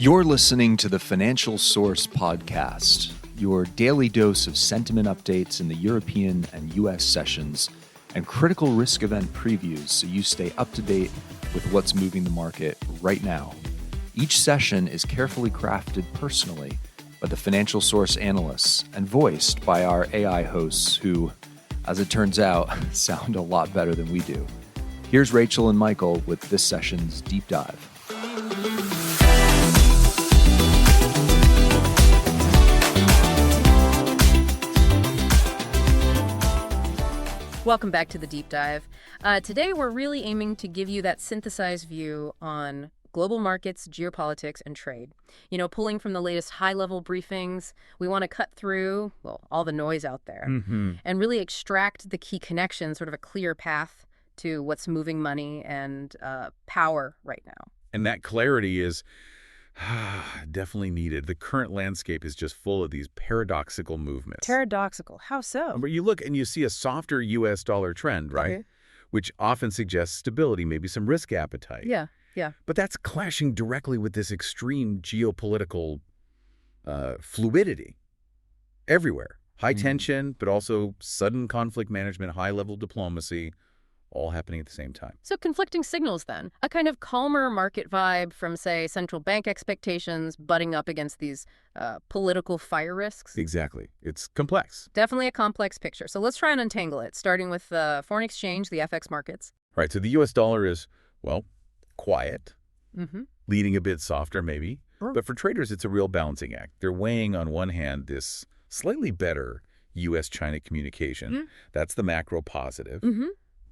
You're listening to the Financial Source Podcast, your daily dose of sentiment updates in the European and U.S. sessions and critical risk event previews so you stay up to date with what's moving the market right now. Each session is carefully crafted personally by the Financial Source analysts and voiced by our AI hosts who, as it turns out, sound a lot better than we do. Here's Rachel and Michael with this session's deep dive. Welcome back to the Deep Dive. Today we're really aiming to give you that synthesized view on global markets, geopolitics, and trade. You know, pulling from the latest high-level briefings, we want to cut through, well, all the noise out there and really extract the key connections, sort of a clear path to what's moving money and power right now. And that clarity is definitely needed. The current landscape is just full of these paradoxical movements. Paradoxical? How so? Where you look and you see a softer U.S. dollar trend, right? Okay. Which often suggests stability, maybe some risk appetite. Yeah. But that's clashing directly with this extreme geopolitical fluidity everywhere. High tension, but also sudden conflict management, high-level diplomacy, all happening at the same time. So conflicting signals then. A kind of calmer market vibe from, say, central bank expectations butting up against these political fire risks. Exactly. It's complex. Definitely a complex picture. So let's try and untangle it, starting with foreign exchange, the FX markets. Right. So the U.S. dollar is, well, quiet, leading a bit softer maybe. But for traders, it's a real balancing act. They're weighing on one hand this slightly better U.S.-China communication. That's the macro positive.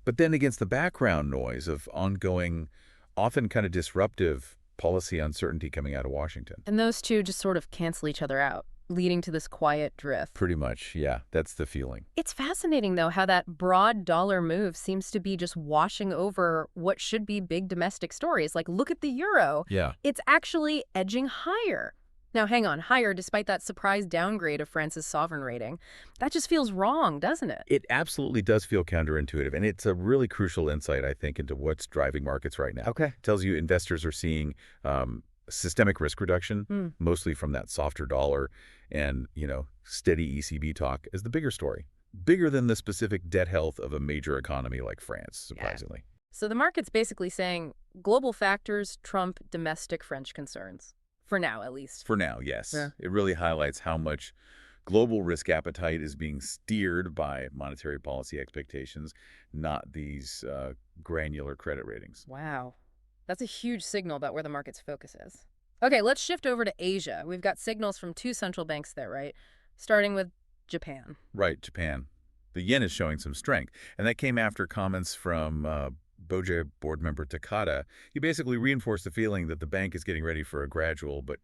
But then against the background noise of ongoing, often kind of disruptive policy uncertainty coming out of Washington. And those two just sort of cancel each other out, leading to this quiet drift. Pretty much, yeah. That's the feeling. It's fascinating, though, how that broad dollar move seems to be just washing over what should be big domestic stories. Like, look at the euro. Yeah. It's actually edging higher. Now, hang on, higher despite that surprise downgrade of France's sovereign rating. That just feels wrong, doesn't it? It absolutely does feel counterintuitive, and it's a really crucial insight, I think, into what's driving markets right now. Okay. It tells you investors are seeing systemic risk reduction, mostly from that softer dollar and, steady ECB talk as the bigger story. Bigger than the specific debt health of a major economy like France, surprisingly. Yeah. So the market's basically saying global factors trump domestic French concerns. For now, at least. For now, yes. Yeah. It really highlights how much global risk appetite is being steered by monetary policy expectations, not these granular credit ratings. Wow. That's a huge signal about where the market's focus is. Okay, let's shift over to Asia. We've got signals from two central banks there, right? Starting with Japan. Right, Japan. The yen is showing some strength, and that came after comments from PBoC board member Takata. He basically reinforced the feeling that the bank is getting ready for a gradual but,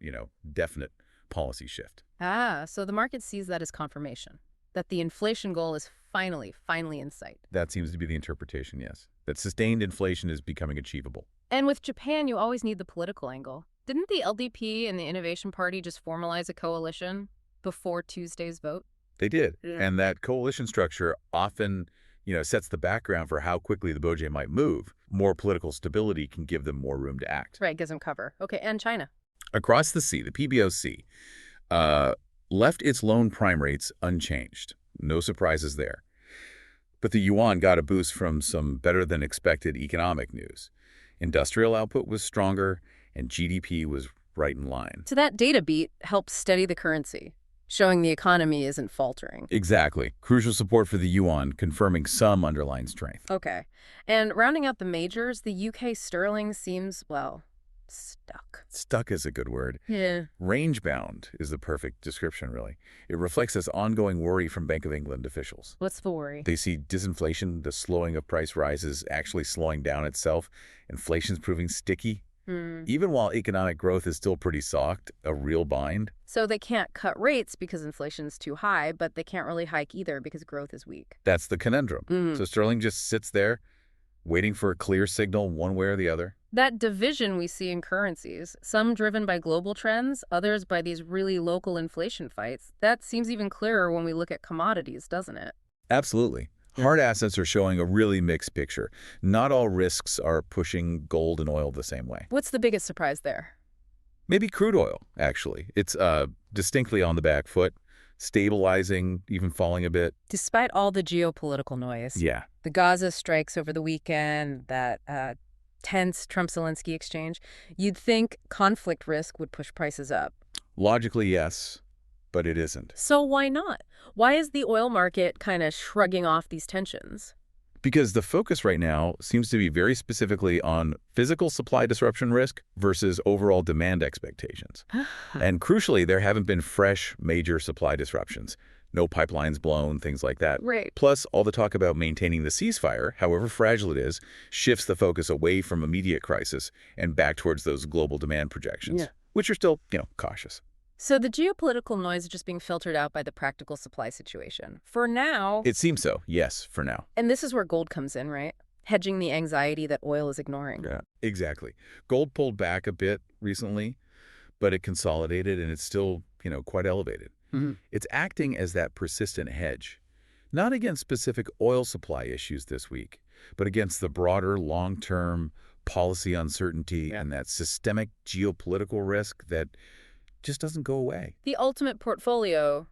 definite policy shift. So the market sees that as confirmation, that the inflation goal is finally in sight. That seems to be the interpretation, yes. That sustained inflation is becoming achievable. And with Japan, you always need the political angle. Didn't the LDP and the Innovation Party just formalize a coalition before Tuesday's vote? They did. Yeah. And that coalition structure often sets the background for how quickly the PBoC might move. More political stability can give them more room to act. Right, gives them cover. Okay, and China. Across the sea, the PBoC left its loan prime rates unchanged. No surprises there. But the yuan got a boost from some better-than-expected economic news. Industrial output was stronger, and GDP was right in line. So that data beat helps steady the currency, showing the economy isn't faltering. Exactly. Crucial support for the yuan, confirming some underlying strength. Okay. And rounding out the majors, the UK sterling seems, stuck. Stuck is a good word. Yeah. Range-bound is the perfect description, really. It reflects this ongoing worry from Bank of England officials. What's the worry? They see disinflation, the slowing of price rises, actually slowing down itself. Inflation's proving sticky. Even while economic growth is still pretty soft, a real bind. So they can't cut rates because inflation's too high, but they can't really hike either because growth is weak. That's the conundrum. So sterling just sits there, waiting for a clear signal one way or the other. That division we see in currencies, some driven by global trends, others by these really local inflation fights, that seems even clearer when we look at commodities, doesn't it? Absolutely. Hard assets are showing a really mixed picture. Not all risks are pushing gold and oil the same way. What's the biggest surprise there? Maybe crude oil, actually. It's distinctly on the back foot, stabilizing, even falling a bit. Despite all the geopolitical noise. Yeah. The Gaza strikes over the weekend, that tense Trump-Zelensky exchange, you'd think conflict risk would push prices up. Logically, yes, but it isn't. So why not? Why is the oil market kind of shrugging off these tensions? Because the focus right now seems to be very specifically on physical supply disruption risk versus overall demand expectations. And crucially, there haven't been fresh major supply disruptions. No pipelines blown, things like that. Right. Plus, all the talk about maintaining the ceasefire, however fragile it is, shifts the focus away from immediate crisis and back towards those global demand projections, which are still, cautious. So the geopolitical noise is just being filtered out by the practical supply situation. For now... It seems so, yes, for now. And this is where gold comes in, right? Hedging the anxiety that oil is ignoring. Yeah, exactly. Gold pulled back a bit recently, but it consolidated and it's still, quite elevated. It's acting as that persistent hedge, not against specific oil supply issues this week, but against the broader long-term policy uncertainty and that systemic geopolitical risk that just doesn't go away. The ultimate portfolio,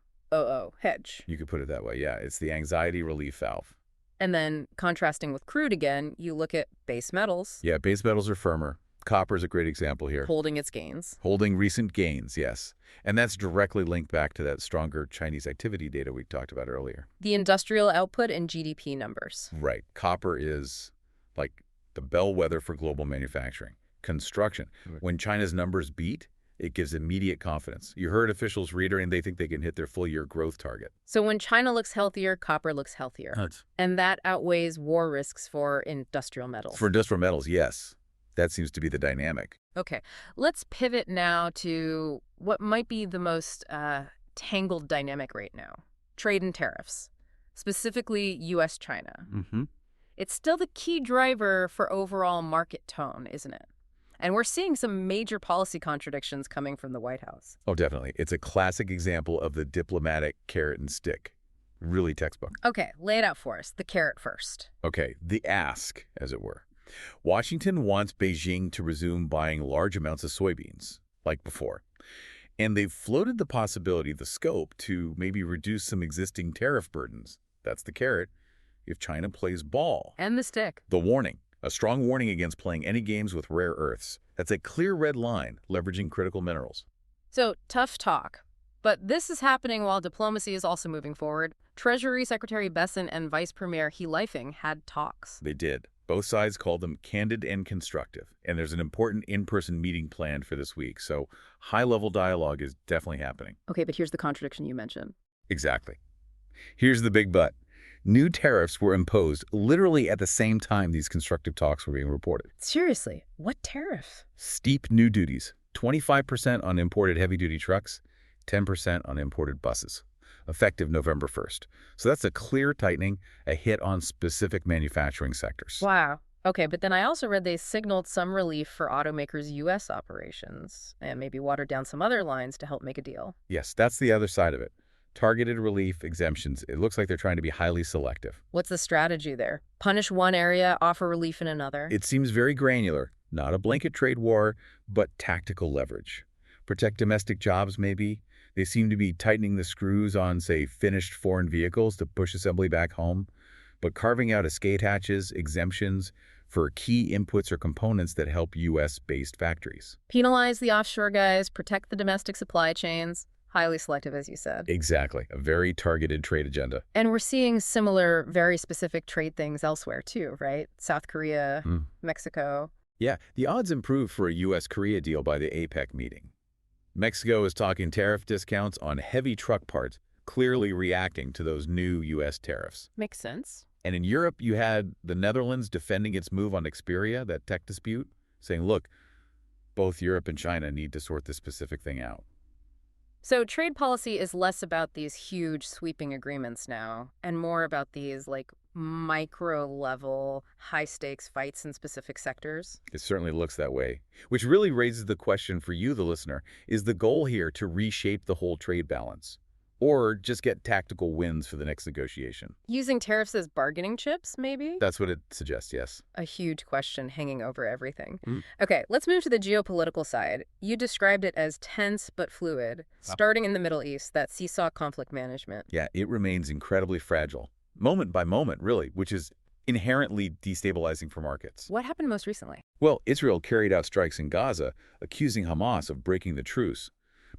hedge. You could put it that way, yeah. It's the anxiety relief valve. And then contrasting with crude again, you look at base metals. Yeah, base metals are firmer. Copper is a great example here. Holding its gains. Holding recent gains, yes. And that's directly linked back to that stronger Chinese activity data we talked about earlier. The industrial output and GDP numbers. Right. Copper is like the bellwether for global manufacturing. Construction. When China's numbers beat, it gives immediate confidence. You heard officials reiterating they think they can hit their full-year growth target. So when China looks healthier, copper looks healthier. And that outweighs war risks for industrial metals. For industrial metals, yes. That seems to be the dynamic. Okay, let's pivot now to what might be the most tangled dynamic right now. Trade and tariffs, specifically U.S.-China. It's still the key driver for overall market tone, isn't it? And we're seeing some major policy contradictions coming from the White House. Oh, definitely. It's a classic example of the diplomatic carrot and stick. Really textbook. Okay, lay it out for us. The carrot first. Okay, the ask, as it were. Washington wants Beijing to resume buying large amounts of soybeans, like before. And they've floated the possibility, the scope, to maybe reduce some existing tariff burdens. That's the carrot, if China plays ball. And the stick. The warning. A strong warning against playing any games with rare earths. That's a clear red line, leveraging critical minerals. So, tough talk. But this is happening while diplomacy is also moving forward. Treasury Secretary Besson and Vice Premier He Lifeng had talks. They did. Both sides called them candid and constructive. And there's an important in-person meeting planned for this week. So high-level dialogue is definitely happening. Okay, but here's the contradiction you mentioned. Exactly. Here's the big but. New tariffs were imposed literally at the same time these constructive talks were being reported. Seriously, what tariff? Steep new duties, 25% on imported heavy-duty trucks, 10% on imported buses, effective November 1st. So that's a clear tightening, a hit on specific manufacturing sectors. Wow. Okay, but then I also read they signaled some relief for automakers' U.S. operations and maybe watered down some other lines to help make a deal. Yes, that's the other side of it. Targeted relief exemptions. It looks like they're trying to be highly selective. What's the strategy there? Punish one area, offer relief in another? It seems very granular. Not a blanket trade war, but tactical leverage. Protect domestic jobs, maybe. They seem to be tightening the screws on, say, finished foreign vehicles to push assembly back home, but carving out escape hatches, exemptions for key inputs or components that help U.S.-based factories. Penalize the offshore guys, protect the domestic supply chains. Highly selective, as you said. Exactly. A very targeted trade agenda. And we're seeing similar, very specific trade things elsewhere, too, right? South Korea, Mexico. Yeah, the odds improved for a U.S.-Korea deal by the APEC meeting. Mexico is talking tariff discounts on heavy truck parts, clearly reacting to those new U.S. tariffs. Makes sense. And in Europe, you had the Netherlands defending its move on Xperia, that tech dispute, saying, look, both Europe and China need to sort this specific thing out. So trade policy is less about these huge sweeping agreements now and more about these micro-level, high-stakes fights in specific sectors? It certainly looks that way, which really raises the question for you, the listener. Is the goal here to reshape the whole trade balance? or just get tactical wins for the next negotiation. Using tariffs as bargaining chips, maybe? That's what it suggests, yes. A huge question hanging over everything. Okay, let's move to the geopolitical side. You described it as tense but fluid, starting in the Middle East, that seesaw conflict management. Yeah, it remains incredibly fragile, moment by moment, really, which is inherently destabilizing for markets. What happened most recently? Well, Israel carried out strikes in Gaza, accusing Hamas of breaking the truce,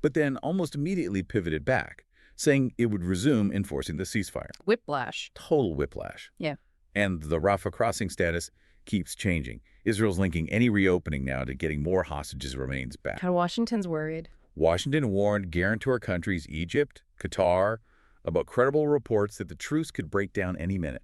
but then almost immediately pivoted back, saying it would resume enforcing the ceasefire. Whiplash. Total whiplash. Yeah. And the Rafah crossing status keeps changing. Israel's linking any reopening now to getting more hostages remains back. How Washington's worried. Washington warned guarantor countries Egypt, Qatar, about credible reports that the truce could break down any minute.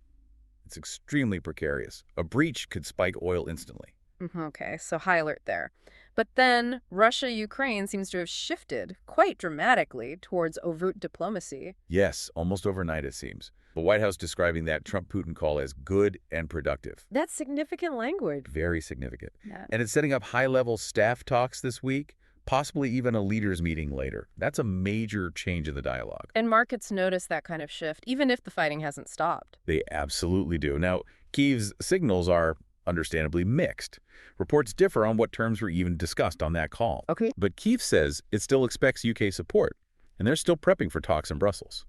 It's extremely precarious. A breach could spike oil instantly. Okay, so high alert there. But then Russia-Ukraine seems to have shifted quite dramatically towards overt diplomacy. Yes, almost overnight it seems. The White House describing that Trump-Putin call as good and productive. That's significant language. Very significant. Yeah. And it's setting up high-level staff talks this week, possibly even a leaders' meeting later. That's a major change in the dialogue. And markets notice that kind of shift, even if the fighting hasn't stopped. They absolutely do. Now, Kyiv's signals are understandably mixed. Reports differ on what terms were even discussed on that call. Okay. But Kyiv says it still expects UK support, and they're still prepping for talks in Brussels.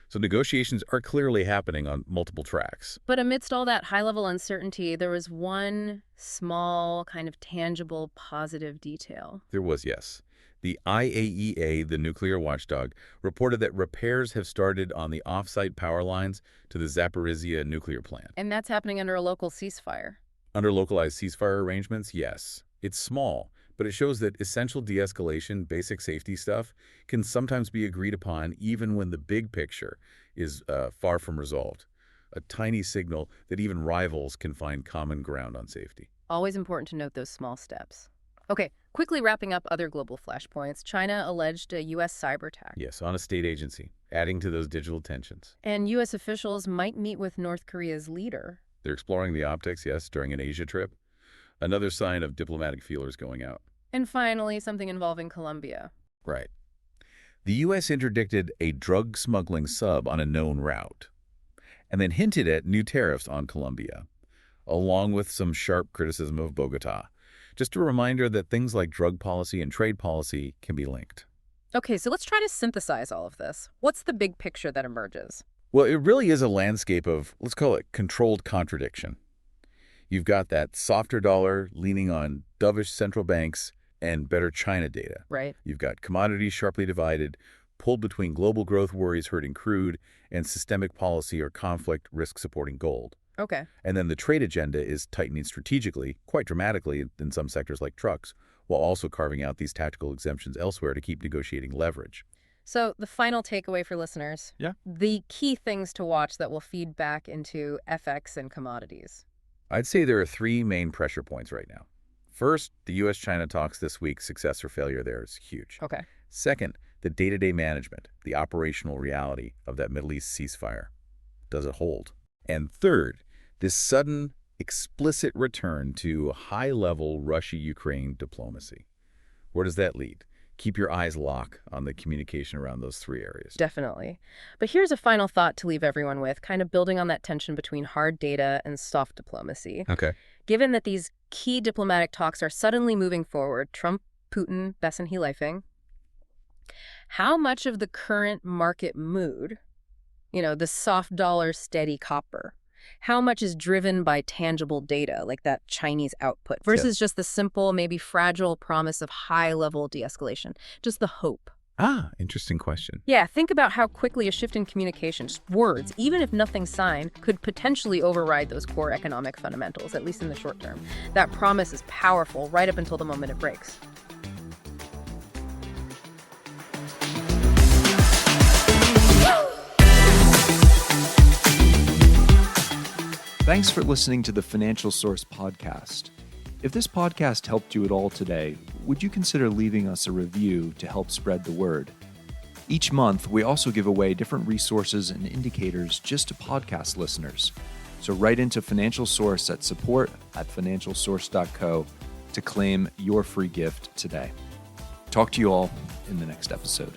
So negotiations are clearly happening on multiple tracks. But amidst all that high-level uncertainty, there was one small, kind of tangible, positive detail. There was, yes. The IAEA, the nuclear watchdog, reported that repairs have started on the off-site power lines to the Zaporizhia nuclear plant. And that's happening under a local ceasefire. Under localized ceasefire arrangements, yes. It's small, but it shows that essential de-escalation, basic safety stuff, can sometimes be agreed upon even when the big picture is far from resolved. A tiny signal that even rivals can find common ground on safety. Always important to note those small steps. Okay, quickly wrapping up other global flashpoints. China alleged a U.S. cyber attack. Yes, on a state agency, adding to those digital tensions. And U.S. officials might meet with North Korea's leader. They're exploring the optics, yes, during an Asia trip. Another sign of diplomatic feelers going out. And finally, something involving Colombia. Right. The U.S. interdicted a drug smuggling sub on a known route, and then hinted at new tariffs on Colombia, along with some sharp criticism of Bogota. Just a reminder that things like drug policy and trade policy can be linked. Okay, so let's try to synthesize all of this. What's the big picture that emerges? Well, it really is a landscape of, let's call it, controlled contradiction. You've got that softer dollar leaning on dovish central banks and better China data. Right. You've got commodities sharply divided, pulled between global growth worries hurting crude and systemic policy or conflict risk supporting gold. Okay. And then the trade agenda is tightening strategically, quite dramatically in some sectors like trucks, while also carving out these tactical exemptions elsewhere to keep negotiating leverage. So the final takeaway for listeners. Yeah. The key things to watch that will feed back into FX and commodities. I'd say there are three main pressure points right now. First, the U.S.-China talks this week, success or failure there is huge. Okay. Second, the day-to-day management, the operational reality of that Middle East ceasefire. Does it hold? And third, this sudden, explicit return to high-level Russia-Ukraine diplomacy. Where does that lead? Keep your eyes locked on the communication around those three areas. Definitely. But here's a final thought to leave everyone with, kind of building on that tension between hard data and soft diplomacy. Okay. Given that these key diplomatic talks are suddenly moving forward, Trump, Putin, besten he Leifing, how much of the current market mood, the soft dollar, steady copper, how much is driven by tangible data, like that Chinese output, versus just the simple, maybe fragile promise of high-level de-escalation, just the hope? Interesting question. Yeah, think about how quickly a shift in communication, just words, even if nothing's signed, could potentially override those core economic fundamentals, at least in the short term. That promise is powerful right up until the moment it breaks. Thanks for listening to the Financial Source podcast. If this podcast helped you at all today, would you consider leaving us a review to help spread the word? Each month, we also give away different resources and indicators just to podcast listeners. So write into Financial Source at support@financialsource.co to claim your free gift today. Talk to you all in the next episode.